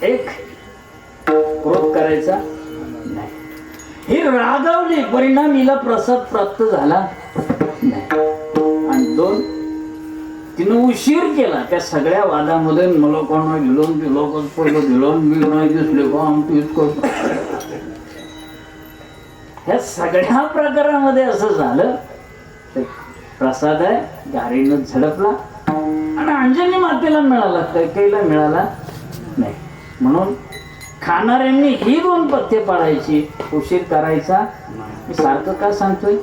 एक क्रोध करायचा नाही. ही रागावली, परिणाम हिला प्रसाद प्राप्त झाला नाही. आणि 2, तिनं उशीर केला त्या सगळ्या वादामध्ये. मला कोण दिलोन दिलो कसं दिलोन मी नाही दिसले का आमचं इतकं. ह्या सगळ्या प्रकारामध्ये असं झालं. प्रसाद आहे गाडीनं झडपला आणि अंजनी मातेला मिळाला, कैकेयीला मिळाला नाही. म्हणून खाणाऱ्यांनी ही 2 पथ्य पाळायची. उशीर करायचा. मी सारखं का सांगतोय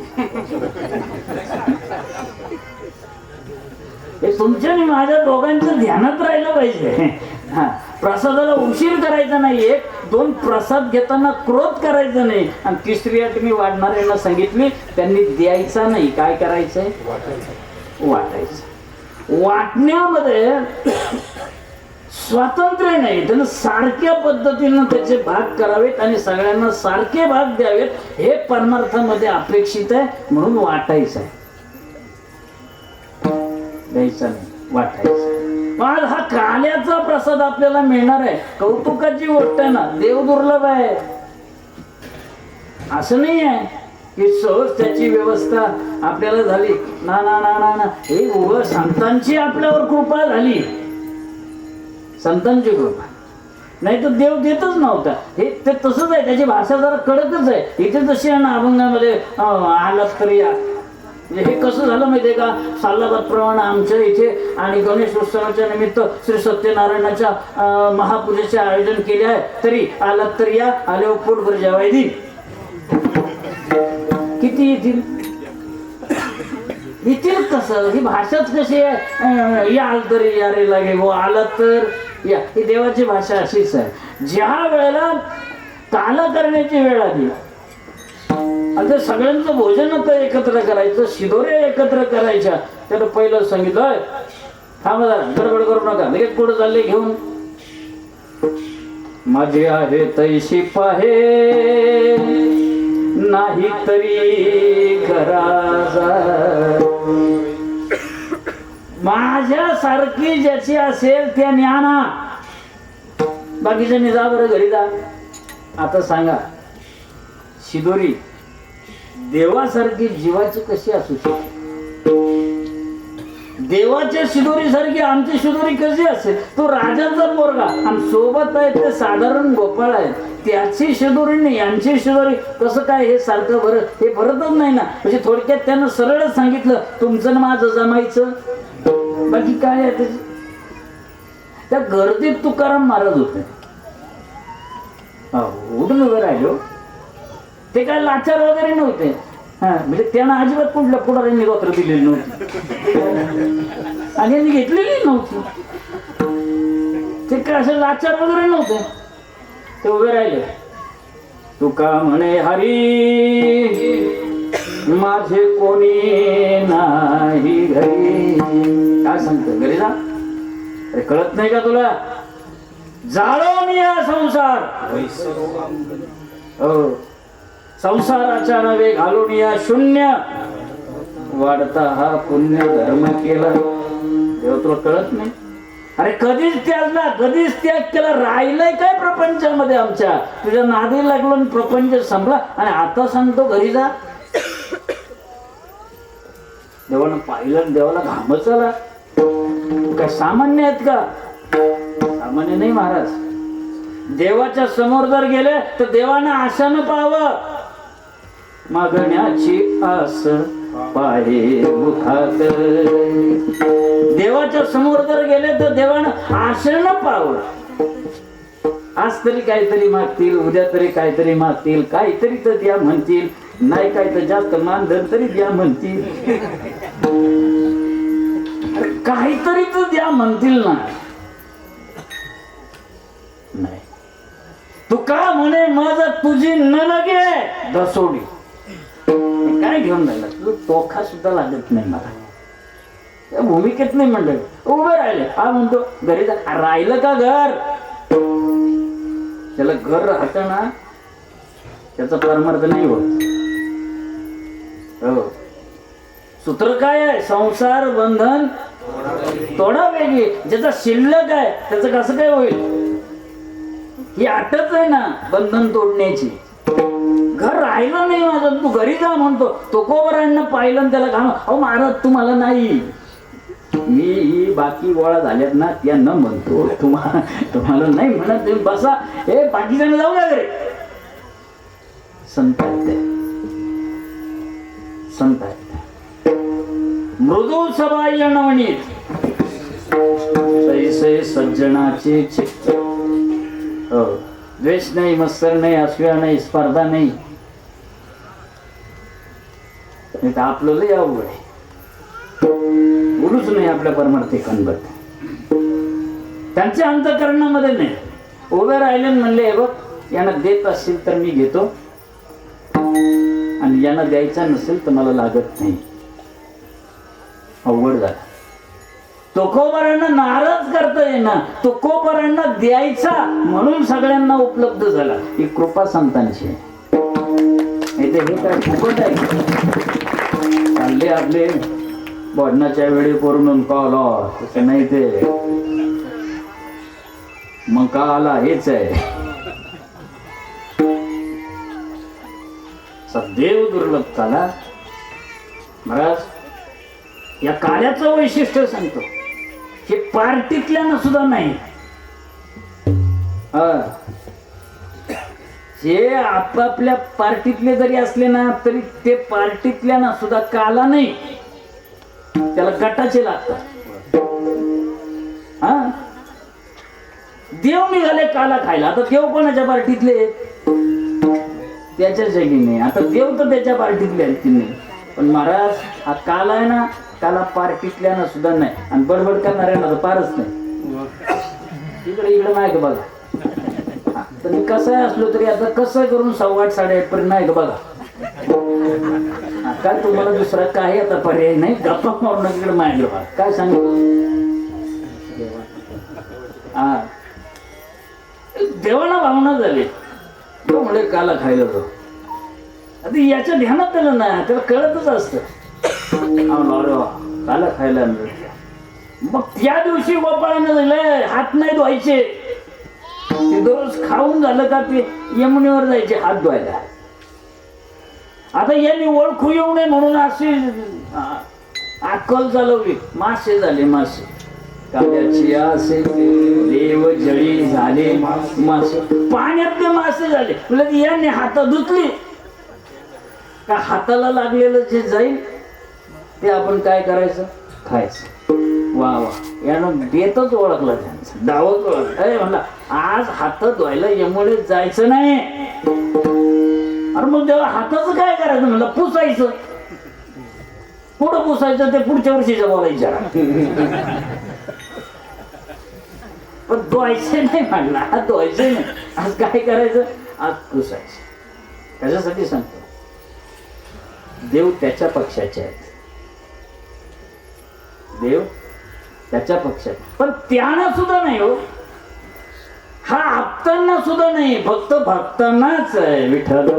हे तुमच्या आणि माझ्या दोघांचं ध्यानात राहिलं पाहिजे. हा, प्रसादाला उशीर करायचा नाही. 1, 2 प्रसाद घेताना क्रोध करायचा नाही. आणि 3री अट मी वाढणाऱ्यांना सांगितली, त्यांनी द्यायचा नाही. काय करायचंय? वाटायचं. वाटण्यामध्ये स्वातंत्र्य नाही. त्यानं सारख्या पद्धतीनं त्याचे भाग करावेत आणि सगळ्यांना सारखे भाग द्यावेत हे परमार्थामध्ये अपेक्षित आहे. म्हणून वाटायचं आहे, द्यायचा नाही, वाटायचं. आज हा काल्याचा प्रसाद आपल्याला मिळणार आहे. कौतुकाची गोष्ट आहे ना. देव दुर्लभ आहे असं नाही आहे की सहज त्याची व्यवस्था आपल्याला झाली. ना ना ना ना ना हे उभं संतांची आपल्यावर कृपा झाली. संतांची कृपा नाही तर देव देतच नव्हता. हे ते तसंच आहे. त्याची भाषा जरा कडकच आहे. इथे जशी आहे ना अभंगामध्ये आलात तरी या. हे कसं झालं माहितीये का? सालाबाद प्रमाणे आमच्या इथे आणि गणेश उत्सवाच्या निमित्त श्री सत्यनारायणाच्या महापूजेचे आयोजन केले आहे. तरी आलात तर या, आले पोटभर जेवाय देईल. किती येतील? येतील कसं? ही भाषाच कशी आहे? याल तरी या रे लागे वो, आलात तर या. ही देवाची भाषा अशीच आहे. ज्या वेळेला काल करण्याची वेळ आली आता सगळ्यांचं भोजन आता एकत्र करायचं, शिदोरे एकत्र करायच्या. त्याला पहिलं सांगितलं, थांबा जरा, गडबड करू नका, लगेच कुठं चालले घेऊन. माझी आहे तैशी पाहे नाही तरी घराचा. माझ्यासारखी ज्याची असेल त्या ज्ञाना. बाकीच्यांनी जा बरं घरी जा. आता सांगा, शिदोरी देवासारखी जीवाची कशी असू शकते? देवाच्या शिदोरी सारखी आमची शिदोरी कशी असेल? तो राजाचा पोरगा आणि सोबत आहे ते साधारण गोपाळ आहे, त्याची शिदोरी नाही यांची शिदोरी कसं काय? हे सारखं भरत हे भरतच नाही ना. म्हणजे थोडक्यात त्यानं सरळच सांगितलं, तुमचं ना माझं जमायचं. बाकी काय आहे त्याची? त्या गर्दीत तुकाराम महाराज होते. उठून उभे राहिलो. ते काय लाचार वगैरे नव्हते. म्हणजे त्यांना अजिबात कुठल्या पुढाऱ्यांनी रोत्र दिलेली नव्हती आणि यांनी घेतलेली नव्हती. ते काय असं लाचार वगैरे नव्हते. ते उभे राहिले. तुका म्हणे हरी माझे कोणी नाही घरी. काय सांगतो? घरी जा. अरे कळत नाही का तुला? जाळून या संसार. हो, संसाराच्या नवे घालून या शून्य वाढता हा पुण्य धर्म केला. देव तुला कळत नाही? अरे कधीच त्याग केला. राहिलंय काय प्रपंचामध्ये आमच्या? तुझ्या नादी लागलो प्रपंच संपला आणि आता सांगतो घरी जा. देवानं पाहिलं, देवाला घामच आला. काय सामान्य आहेत का? सामान्य नाही महाराज. देवाच्या समोर जर गेले तर देवानं आशानं पाहावं. मागण्याची आस पाहे मुखात. देवाच्या समोर जर गेले तर देवानं आशेनं पाहावं. आज तरी काहीतरी मागतील, उद्या तरी काहीतरी मागतील, काहीतरी तर द्या म्हणतील, नाही काय तर जास्त मानधन तरी द्या म्हणतील, काहीतरी तर द्या म्हणतील ना. नाही, तू का म्हणे माझा तुझी न लगे दसोडी. काय घेऊन राहिला? तुझं तोखा सुद्धा लागत नाही मला. त्या भूमिकेत नाही म्हणलं. उभे राहिले. हा म्हणतो घरी जा. राहिलं का घर? त्याला घर राहत ना, त्याचा परमार्थ नाही होत. हो, सूत्र काय आहे? संसार बंधन तोडा वेगळी. ज्याचा शिल्लक आहे त्याचं कसं काय होईल? ही आटच आहे ना बंधन तोडण्याची. घर राहिलं नाही माझं, तू घरी जा म्हणतो. तुकोबरांना पाहिलं आणि त्याला घाम, अहो महाराज तुम्हाला नाही, मी बाकी गोळा झाल्यात ना त्यांना म्हणतो, तुम्हाला नाही म्हणत. तुम्ही बसा, हे बाकीच्यानं जाऊ ना घरी. संत आहेत मृदू सबाई अणवणीत तैसे सज्जनाचे चित्त. हो, द्वेष नाही, मत्सर नाही, असूया नाही, स्पर्धा नाही. आपलं लय अवघड आहे, बोलूच नाही आपल्या परमार्थी कणबत. त्यांच्या अंतःकरणामध्ये नाही. उभे राहिले म्हणले, हे बघ यांना देत असेल तर मी घेतो आणि यांना द्यायचा नसेल तर मला लागत नाही. अवघड झालं. तुकोबरांना नाराज करता येणार, तुकोबरांना द्यायचा म्हणून सगळ्यांना उपलब्ध झाला. ही कृपा संतांची आहे. हे काय फुकट आहे? चालले आपले बोडण्याच्या वेळी करून कॉल तसं नाही, ते मग का आला हेच आहे. देव दुर्लभ झाला. महाराज या कार्याचं वैशिष्ट्य सांगतो, हे पार्टीतल्यानं सुद्धा नाही. जे आपापल्या पार्टीतले जरी असले ना तरी ते पार्टीतल्यानं सुद्धा काला नाही, त्याला गटाचे लागतात. हा, देव निघाले काला खायला. आता देव कोणाच्या पार्टीतले? त्याच्या जगी नाही. आता देव तर त्याच्या पार्टीतले आहेत की नाही, पण महाराज हा काला आहे ना, काला पार्टीतल्यानं सुद्धा नाही. आणि बडबड करणाऱ्यांना तर फारच नाही. इकडे नाही का बघा. तर मी कसं असलो तरी आता कसं करून 8:15 8:30 पर्यंत नाही का बघा. काय तुम्हाला दुसरा काही आता पर्याय नाही, गप्पा मारून इकडे माहिती बघा. काय सांगू, हा देवाला भावना झाली. तो म्हणजे काला खायला जाऊ. आता याच्या ध्यानात त्याला नाही, त्याला कळतच असतं काला खायला. मग त्या दिवशी गोपाळानं दिलंय हात नाही धुवायचे. ते दररोज खाऊन झालं का ते यमुनेवर जायचे हात धुवायला. आता यांनी ओळखू येऊ नये म्हणून अशी अक्कल चालवली. मासे झाले, मासे काव्याची असे देव जळी झाले मासे, पाण्यातले मासे झाले. म्हणजे यांनी हातात धुतली का हाताला लागलेलं जे जाईल ते आपण काय करायचं, खायचं. वा वा, यानं बेतच ओळखला, त्यांचं डावच ओळखला. अरे म्हणला आज हात धुवायला यमुने जायचं नाही. अरे मग तेव्हा हाताचं काय करायचं? म्हणलं पुसायचं. पुढं पुसायचं ते पुढच्या वर्षीच्या बोलायच्या. पण धुवायचे नाही म्हणला, हात धुवायचे नाही. आज काय करायचं? आज पुसायचं. कशासाठी सांगतो? देव त्याच्या पक्षाचे आहेत. देव त्याच्या पक्षात, पण त्यानं सुद्धा नाही हो. हा आप्तांना सुद्धा नाही, फक्त भक्तांनाच आहे. विठ्ठल.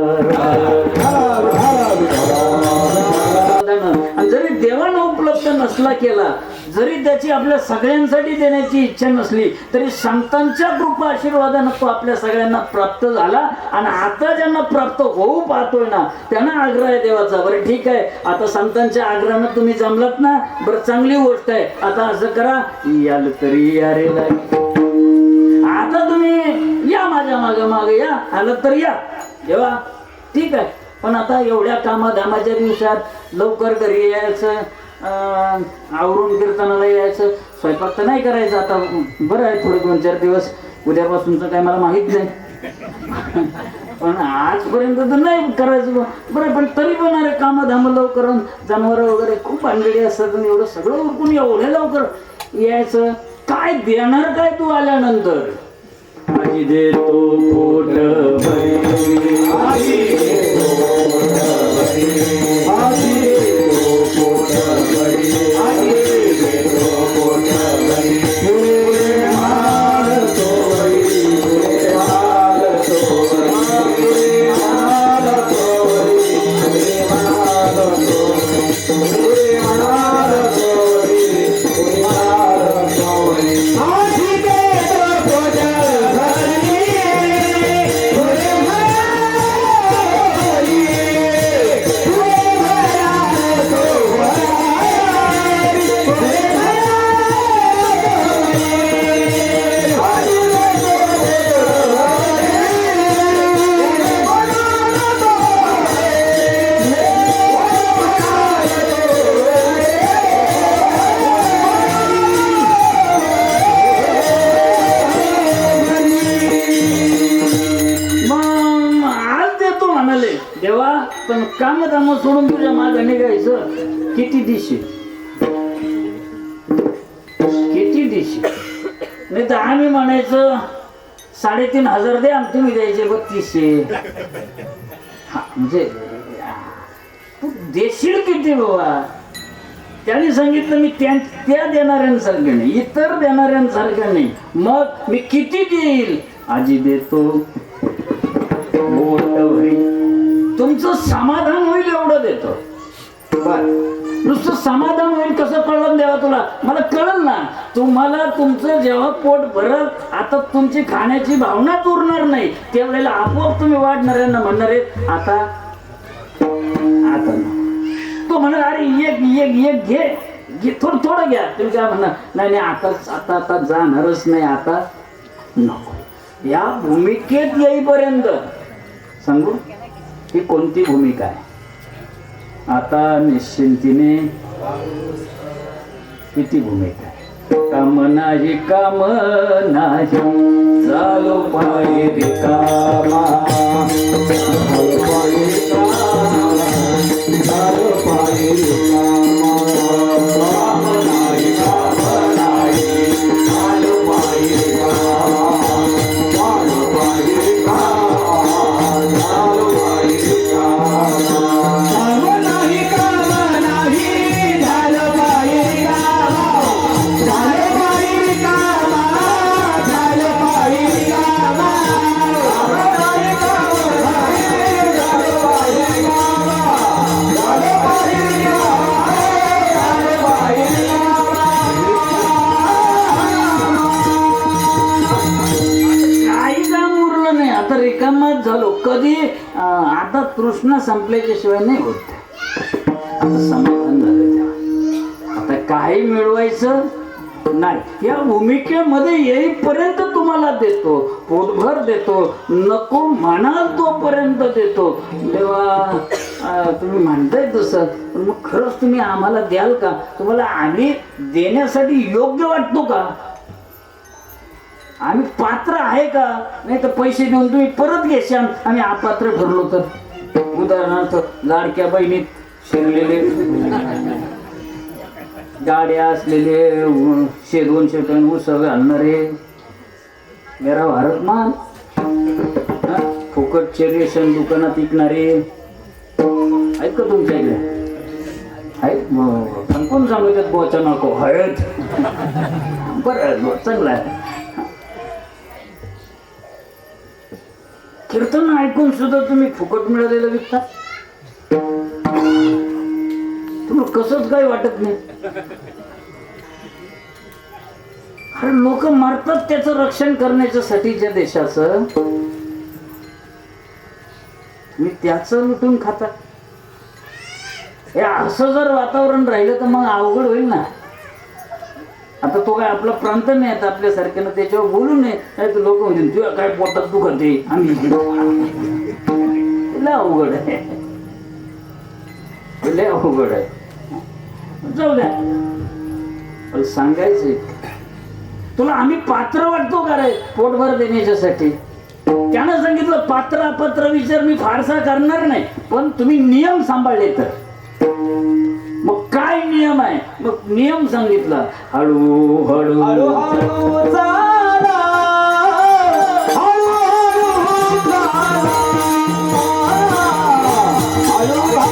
जरी देवानं उपलब्ध नसला केला, जरी त्याची आपल्या सगळ्यांसाठी देण्याची इच्छा नसली, तरी संतांच्या कृपा आशीर्वादानं तो आपल्या सगळ्यांना प्राप्त झाला. आणि आता ज्यांना प्राप्त होऊ पाहतोय ना त्यांना आग्रह आहे देवाचा. बरं ठीक आहे, आता संतांच्या आग्रहानं तुम्ही जमलात ना, बरं चांगली गोष्ट आहे. आता असं करा, याल तरी या रे लागे. आता तुम्ही या माझ्या मागे या, आलं तर या जेव्हा, ठीक आहे. पण आता एवढ्या कामाधामाच्या दिवसात लवकर घरी यायचं, आवरून कीर्तनाला यायचं, स्वयंपाक तर नाही करायचं. आता बरं आहे थोडे 2-4 दिवस, उद्यापासूनचं काय मला माहित नाही, पण आजपर्यंत तर नाही करायचं. बरं, पण तरी पण अरे कामधाम लवकर, जनावर वगैरे खूप भानगडी असतात, एवढं सगळं उरकून एवढ्या लवकर यायचं. काय देणार काय तू आल्यानंतर? आजी देतो पोट भरी, आजी देतो पोट भरी, आजी देतो पोट भरी, आजी देतो पोट भरी. पुरे मारतो भरी, पुरे मारतो भरी, पुरे मारतो भरी, पुरे मारतो भरी, पुरे मारतो भरी, पुरे मारतो भरी. आजी देतो पोट भरी. देवा, पण काम सोडून तुझ्या मागे निघायचं. किती दिशी नाही तर आम्ही म्हणायचं 3,500 दे, तुम्ही द्यायचे 3200. म्हणजे तू देशील किती बाबा? त्याने सांगितलं मी त्या देणाऱ्यांसारखं नाही, इतर देणाऱ्यांसारखं नाही. मग मी किती देईल? आजी देतो, मोठं होईल, तुमचं समाधान होईल एवढं देतो. नुसतं समाधान होईल कसं कळलं देवा तुला? मला कळलं ना. तुम्हाला तुमचं जेव्हा पोट भरत, आता तुमची खाण्याची भावनाच उरणार नाही, त्यावेळेला आपोआप तुम्ही वाढणाऱ्यांना म्हणणार आहे आता तो म्हणणार अरे एक घे, थोडं घ्या. तुम्ही काय म्हणणार? नाही आता जाणारच नाही, आता नको. या भूमिकेत येईपर्यंत सांगू ही कोणती भूमिका आहे? आता निश्चिंतीने किती भूमिका आहे? काम नाही झालो पाय रिकामा, झालो पाय रिकामा, काम नाही झालो पाय रिकामा, झालो पाय रिकामा, झालो पाय रिकामा. रिकामाच झालो कधी. आता तृष्णा संपल्याच्या शिवाय नाही होत. आता समाधान झालं. आता काही मिळवायचं नाही. या भूमिकेमध्ये येईपर्यंत तुम्हाला देतो, पोटभर देतो, नको म्हणाल तोपर्यंत देतो. तेव्हा तुम्ही म्हणताय तसं, पण मग खरंच तुम्ही आम्हाला द्याल का? तुम्हाला आम्ही देण्यासाठी योग्य वाटतो का? आम्ही पात्र आहे का? नाही तर पैसे देऊन तुम्ही परत घेशाल आम्ही अपात्र ठरलो तर. उदाहरणार्थ लाडक्या बहिणीत शिरलेले, गाड्या असलेले, 100-200 टन ऊस घालणारे, मेरा भारत मान, फुकटचे रेशन दुकानात विकणारे आहेत का तुमच्या इकडे? आहेत. मग कोण सांगतात बोचा नको आहेत? बरं, चांगलं आहे. कीर्तन ऐकून सुद्धा तुम्ही फुकट मिळालेलं विकता. तुम्हाला कसंच काही वाटत नाही. अरे लोक मरतात त्याचं रक्षण करण्याच्यासाठी ज्या देशाचं, तुम्ही त्याचं लुटून खाता. हे असं जर वातावरण राहिलं तर मग अवघड होईल ना. आता तो काय आपला प्रांत नाही आता आपल्यासारख्यानं त्याच्यावर बोलू नये, नाही तर लोक म्हणतील तुझ्या काय पोटात दुखते. आम्ही लय अवघड आहे, लय अवघड आहे. जाऊ द्या. सांगायचंय तुला आम्ही पात्र वाटतो का रे पोटभर देण्याच्यासाठी? त्यानं सांगितलं पात्र अपात्र विचार मी फारसा करणार नाही, पण तुम्ही नियम सांभाळले तर. मग काय नियम आहे? मग नियम सांगितला. हळू हळू हळू चाला, हळू हळू चाला, हळू हळू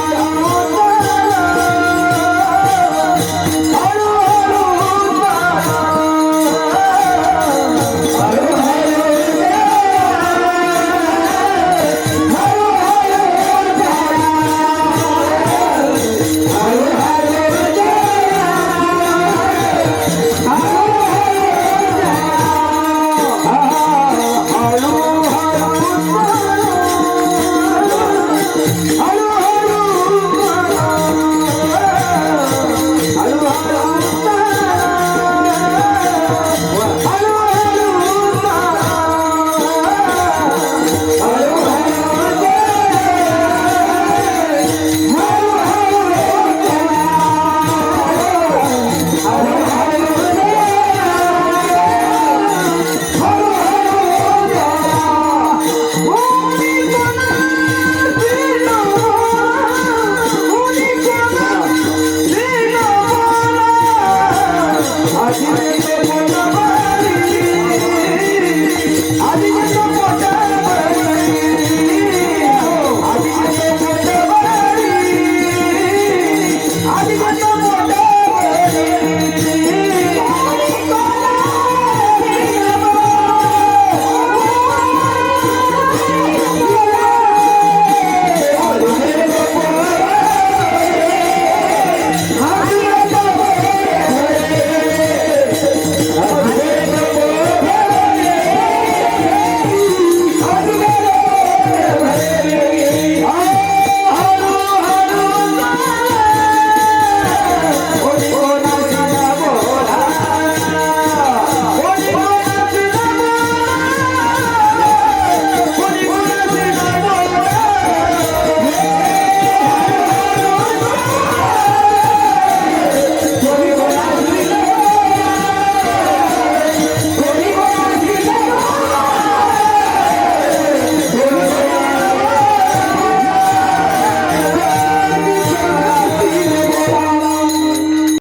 मोठा